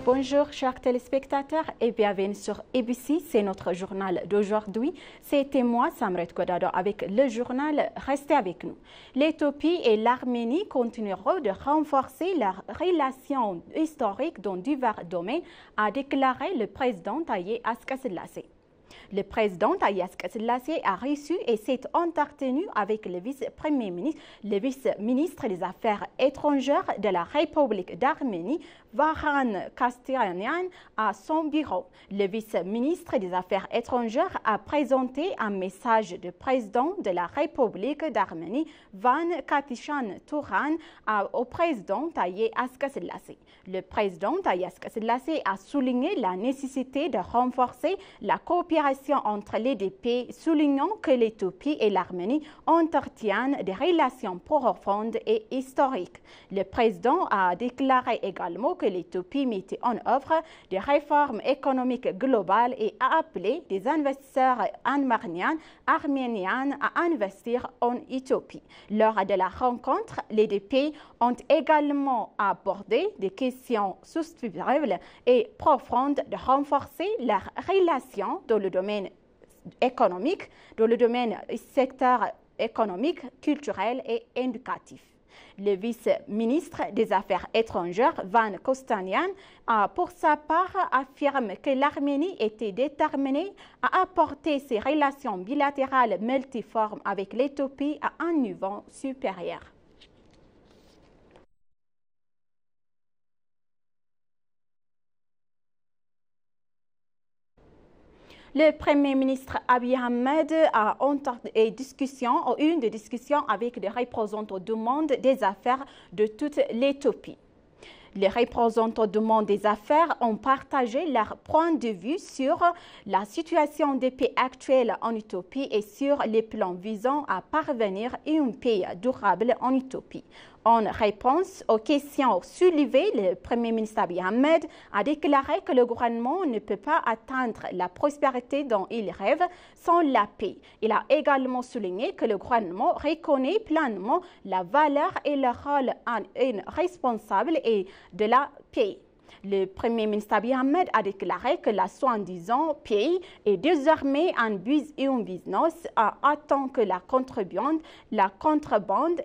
Bonjour chers téléspectateurs et bienvenue sur ABC, c'est notre journal d'aujourd'hui. C'était moi, Samret Kodado, avec le journal. Restez avec nous. L'Éthiopie et l'Arménie continueront de renforcer leurs relations historiques dans divers domaines, a déclaré le président Taye Asselassie. Le président Taye Asselassie a reçu et s'est entretenu avec le vice-premier ministre, le vice-ministre des Affaires étrangères de la République d'Arménie, Vahan Kastyanyan, à son bureau. Le vice-ministre des Affaires étrangères a présenté un message du président de la République d'Arménie, Van Katishan Touran, au président Taye Asselassie. Le président Taye Asselassie a souligné la nécessité de renforcer la coopération entre les deux pays, soulignant que l'Éthiopie et l'Arménie entretiennent des relations profondes et historiques. Le président a déclaré également que l'Éthiopie mettait en œuvre des réformes économiques globales et a appelé des investisseurs arméniens à investir en Éthiopie. Lors de la rencontre, les deux pays ont également abordé des questions structurelles et profondes de renforcer leurs relations dans le domaine économique, dans le domaine secteur économique, culturel et éducatif. Le vice-ministre des Affaires étrangères, Van Kostanian, a pour sa part affirmé que l'Arménie était déterminée à apporter ses relations bilatérales multiformes avec l'Éthiopie à un niveau supérieur. Le Premier ministre Abiy Ahmed a eu une discussion avec les représentants du monde des affaires de toute l'Éthiopie. Les représentants du monde des affaires ont partagé leur point de vue sur la situation des pays actuels en Éthiopie et sur les plans visant à parvenir à une paix durable en Éthiopie. En réponse aux questions soulevées, le Premier ministre Abiy Ahmed a déclaré que le gouvernement ne peut pas atteindre la prospérité dont il rêve sans la paix. Il a également souligné que le gouvernement reconnaît pleinement la valeur et le rôle responsable et de la paix. Le Premier ministre Abiy Ahmed a déclaré que la soi-disant paix est désormais un business tant que la contrebande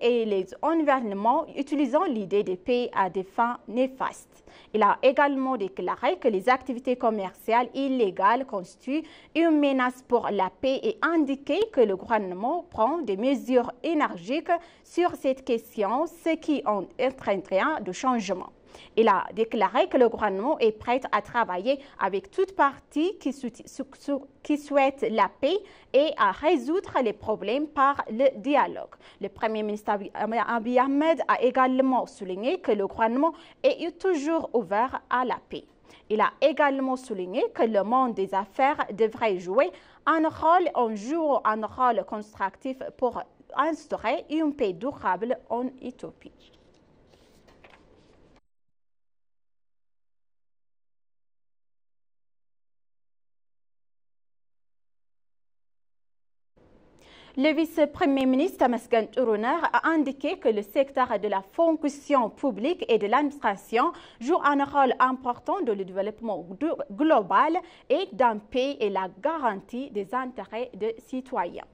et les environnements utilisant l'idée de paix à des fins néfastes. Il a également déclaré que les activités commerciales illégales constituent une menace pour la paix et indiqué que le gouvernement prend des mesures énergiques sur cette question, ce qui entraînera de changements. Il a déclaré que le gouvernement est prêt à travailler avec toute partie qui souhaite la paix et à résoudre les problèmes par le dialogue. Le Premier ministre Abiy Ahmed a également souligné que le gouvernement est toujours ouvert à la paix. Il a également souligné que le monde des affaires devrait jouer un rôle constructif pour instaurer une paix durable en Éthiopie. Le vice-premier ministre Tamasgan Tourouner a indiqué que le secteur de la fonction publique et de l'administration joue un rôle important dans le développement global et d'un pays et la garantie des intérêts des citoyens.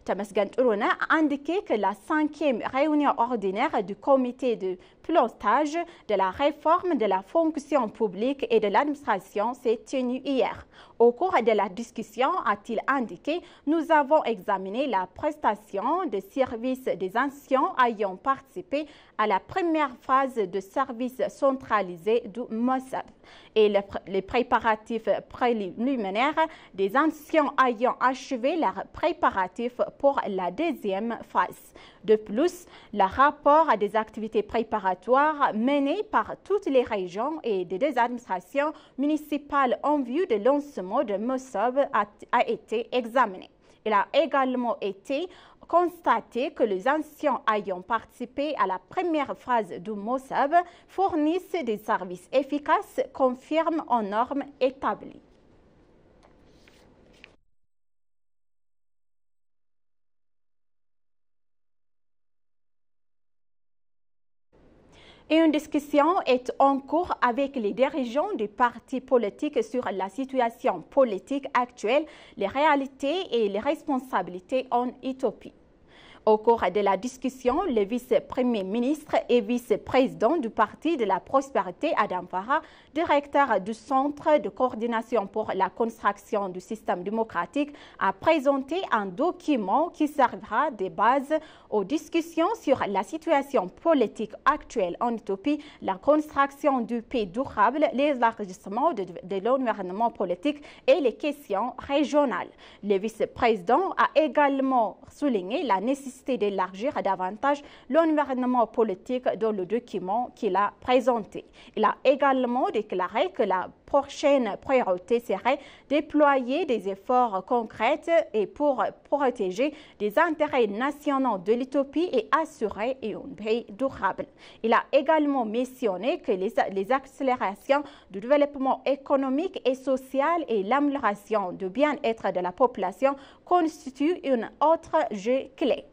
Tamasgan Tourouner a indiqué que la 5e réunion ordinaire du comité de pilotage de la réforme de la fonction publique et de l'administration s'est tenue hier. Au cours de la discussion, a-t-il indiqué, nous avons examiné la prestation de services des anciens ayant participé à la première phase de service centralisé du MOSAB et les préparatifs préliminaires des anciens ayant achevé leurs préparatifs pour la deuxième phase. De plus, le rapport des activités préparatoires menées par toutes les régions et des administrations municipales en vue de lancement de MOSAB a été examiné. Il a également été constaté que les anciens ayant participé à la première phase du MOSAB fournissent des services efficaces conformes aux normes établies. Et une discussion est en cours avec les dirigeants des partis politiques sur la situation politique actuelle, les réalités et les responsabilités en Éthiopie. Au cours de la discussion, le vice-premier ministre et vice-président du Parti de la Prospérité, Adam Farah, directeur du Centre de coordination pour la construction du système démocratique, a présenté un document qui servira de base aux discussions sur la situation politique actuelle en Éthiopie, la construction du pays durable, l'élargissement de l'environnement politique et les questions régionales. Le vice-président a également souligné la nécessité d'élargir davantage l'environnement politique dans le document qu'il a présenté. Il a également déclaré que la prochaine priorité serait déployer des efforts concrets et pour protéger les intérêts nationaux de l'Éthiopie et assurer un pays durable. Il a également mentionné que les accélérations du développement économique et social et l'amélioration du bien-être de la population constituent une autre jeu clé.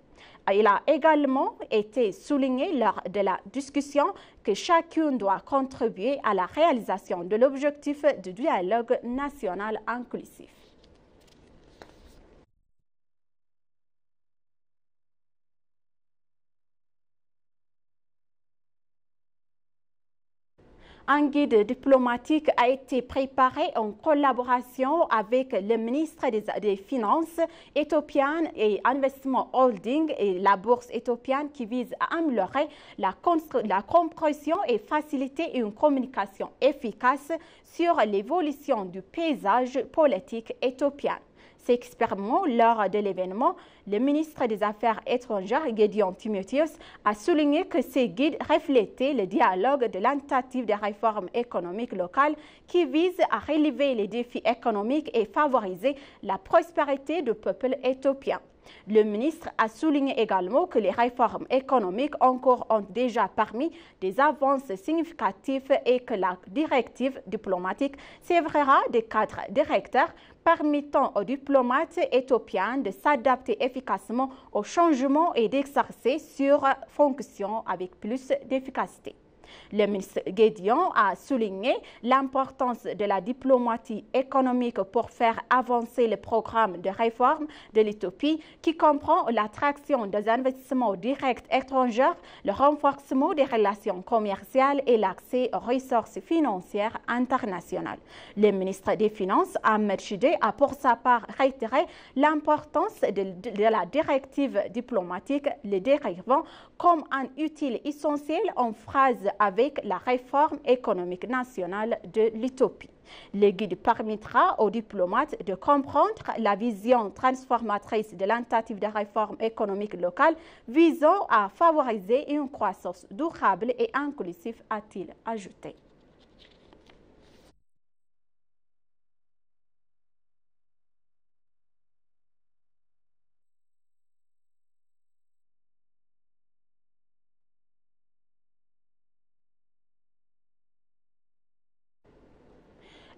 Il a également été souligné lors de la discussion que chacun doit contribuer à la réalisation de l'objectif du dialogue national inclusif. Un guide diplomatique a été préparé en collaboration avec le ministre des Finances éthiopiennes et Investment Holding et la bourse éthiopienne qui vise à améliorer la compréhension et faciliter une communication efficace sur l'évolution du paysage politique éthiopien. S'exprimant lors de l'événement, le ministre des Affaires étrangères, Gédéon Timotheus, a souligné que ces guides reflétaient le dialogue de l'initiative de réforme économique locale qui vise à relever les défis économiques et favoriser la prospérité du peuple éthiopien. Le ministre a souligné également que les réformes économiques en cours ont déjà permis des avances significatives et que la directive diplomatique servira de cadre directeur permettant aux diplomates éthiopiens de s'adapter efficacement aux changements et d'exercer leurs fonctions avec plus d'efficacité. Le ministre Gédéon a souligné l'importance de la diplomatie économique pour faire avancer le programme de réforme de l'Éthiopie qui comprend l'attraction des investissements directs étrangers, le renforcement des relations commerciales et l'accès aux ressources financières internationales. Le ministre des Finances, Ahmed Shide, a pour sa part réitéré l'importance de la directive diplomatique, le dérivant comme un outil essentiel en phase avec la réforme économique nationale de l'Éthiopie. Le guide permettra aux diplomates de comprendre la vision transformatrice de l'initiative de réforme économique locale visant à favoriser une croissance durable et inclusive, a-t-il ajouté.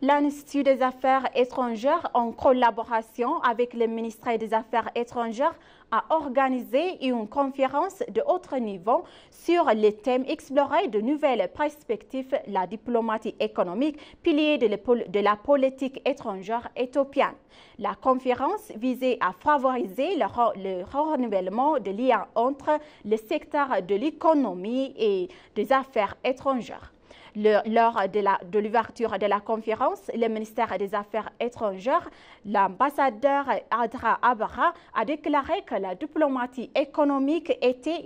L'Institut des Affaires étrangères, en collaboration avec le ministère des Affaires étrangères, a organisé une conférence de haut niveau sur le thème « Explorer de nouvelles perspectives, la diplomatie économique, pilier de la politique étrangère éthiopienne ». La conférence visait à favoriser le renouvellement des liens entre le secteur de l'économie et des affaires étrangères. Lors de l'ouverture de la conférence, le ministère des Affaires étrangères, l'ambassadeur Adra Abara, a déclaré que la diplomatie économique était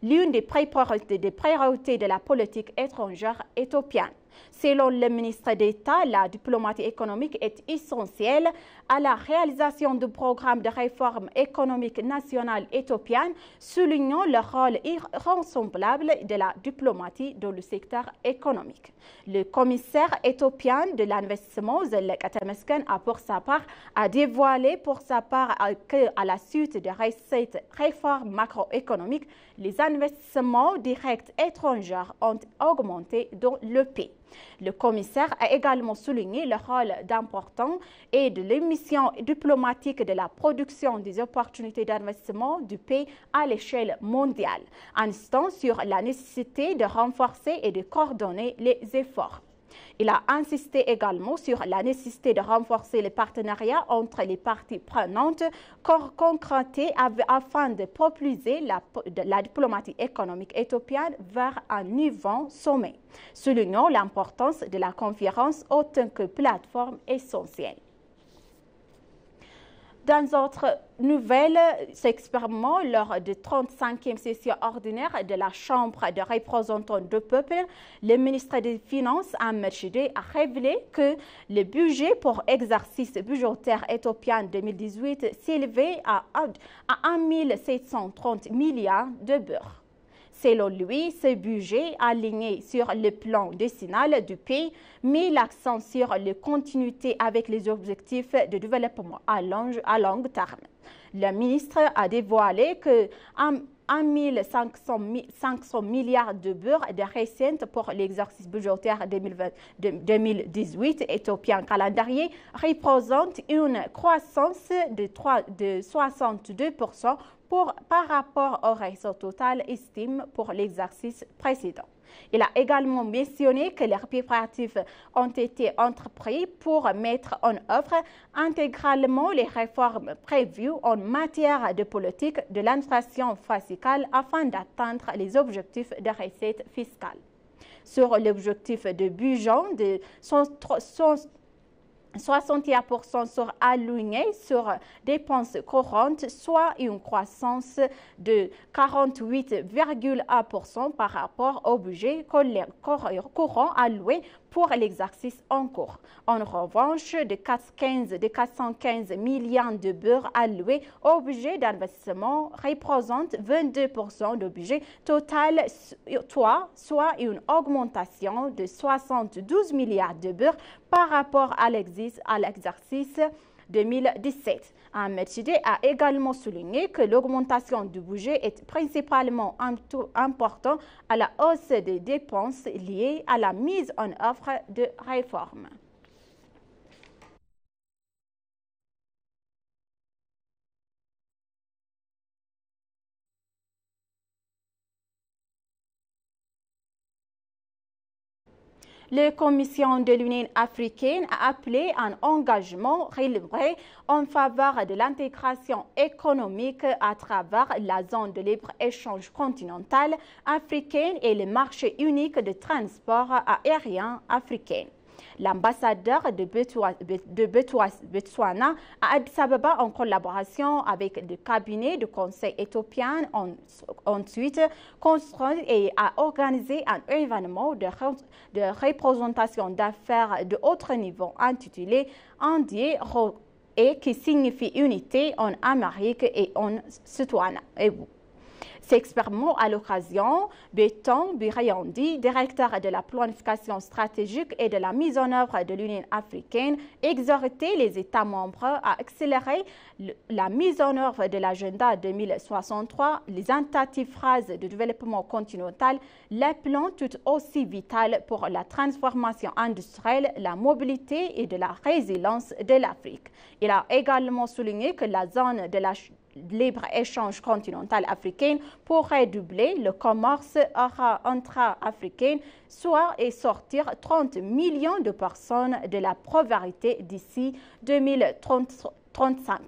l'une des priorités de la politique étrangère éthiopienne. Selon le ministre d'État, la diplomatie économique est essentielle à la réalisation du programme de réforme économique nationale éthiopienne, soulignant le rôle irremplaçable de la diplomatie dans le secteur économique. Le commissaire éthiopien de l'investissement, Zelek Atemesken, a pour sa part dévoilé qu'à la suite de cette réforme macroéconomique, les investissements directs étrangers ont augmenté dans le pays. Le commissaire a également souligné le rôle d'important et de l'émission diplomatique de la production des opportunités d'investissement du pays à l'échelle mondiale, insistant sur la nécessité de renforcer et de coordonner les efforts. Il a insisté également sur la nécessité de renforcer les partenariats entre les parties prenantes concrétés afin de propulser la diplomatie économique éthiopienne vers un nouveau sommet, soulignant l'importance de la conférence en tant que plateforme essentielle. Dans d'autres nouvelles, s'exprimant lors de 35e session ordinaire de la Chambre des représentants du peuple, le ministre des Finances, Ahmed Shide, a révélé que le budget pour exercice budgétaire éthiopien 2018 s'élevait à 1 730 milliards de beurre. Selon lui, ce budget aligné sur le plan décennal du pays met l'accent sur la continuité avec les objectifs de développement à long terme. Le ministre a dévoilé que 1 500 milliards de beurre de recettes pour l'exercice budgétaire 2018 éthiopien calendrier représente une croissance de 62% par rapport au réseau total estimé pour l'exercice précédent. Il a également mentionné que les préparatifs ont été entrepris pour mettre en œuvre intégralement les réformes prévues en matière de politique de l'administration fiscale afin d'atteindre les objectifs de recettes fiscales. Sur l'objectif de budget de 61% sont alignés sur dépenses courantes, soit une croissance de 48,1% par rapport au budget courant alloué pour l'exercice en cours. En revanche, de 415 millions de beurre alloués au budget d'investissement représentent 22% du budget total, soit une augmentation de 72 milliards de beurre par rapport à l'exercice 2017. Ahmed Shide a également souligné que l'augmentation du budget est principalement importante à la hausse des dépenses liées à la mise en œuvre de réformes. La Commission de l'Union africaine a appelé un engagement relevé en faveur de l'intégration économique à travers la zone de libre-échange continentale africaine et le marché unique de transport aérien africain. L'ambassadeur de Botswana à Addis Ababa, en collaboration avec le cabinet du Conseil éthiopien, ensuite construit et a organisé un événement de représentation d'affaires de haut niveau intitulé Indie et qui signifie unité en Amérique et en Botswana. S'exprimant à l'occasion, Béton Birayandi, directeur de la planification stratégique et de la mise en œuvre de l'Union africaine, exhortait les États membres à accélérer la mise en œuvre de l'agenda 2063, les tentatives phrases de développement continental, les plans tout aussi vital pour la transformation industrielle, la mobilité et de la résilience de l'Afrique. Il a également souligné que la zone de la libre-échange continental africain pourrait doubler le commerce intra-africain, soit et sortir 30 millions de personnes de la pauvreté d'ici 2035.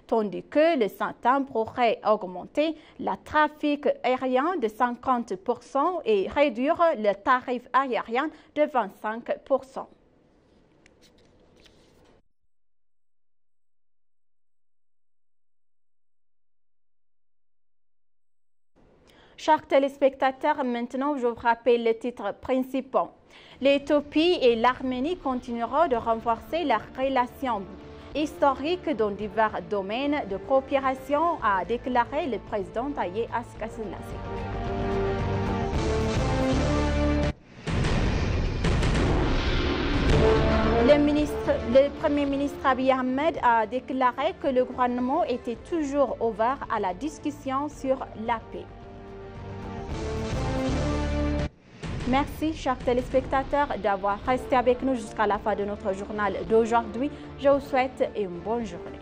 Tandis que le Santam pourrait augmenter le trafic aérien de 50% et réduire le tarif aérien de 25%. Chers téléspectateurs, maintenant je vous rappelle les titres principaux. L'Éthiopie et l'Arménie continueront de renforcer leurs relations historiques dans divers domaines de coopération, a déclaré le président Haïlé Selassie. Le Premier ministre Abiy Ahmed a déclaré que le gouvernement était toujours ouvert à la discussion sur la paix. Merci, chers téléspectateurs, d'avoir resté avec nous jusqu'à la fin de notre journal d'aujourd'hui. Je vous souhaite une bonne journée.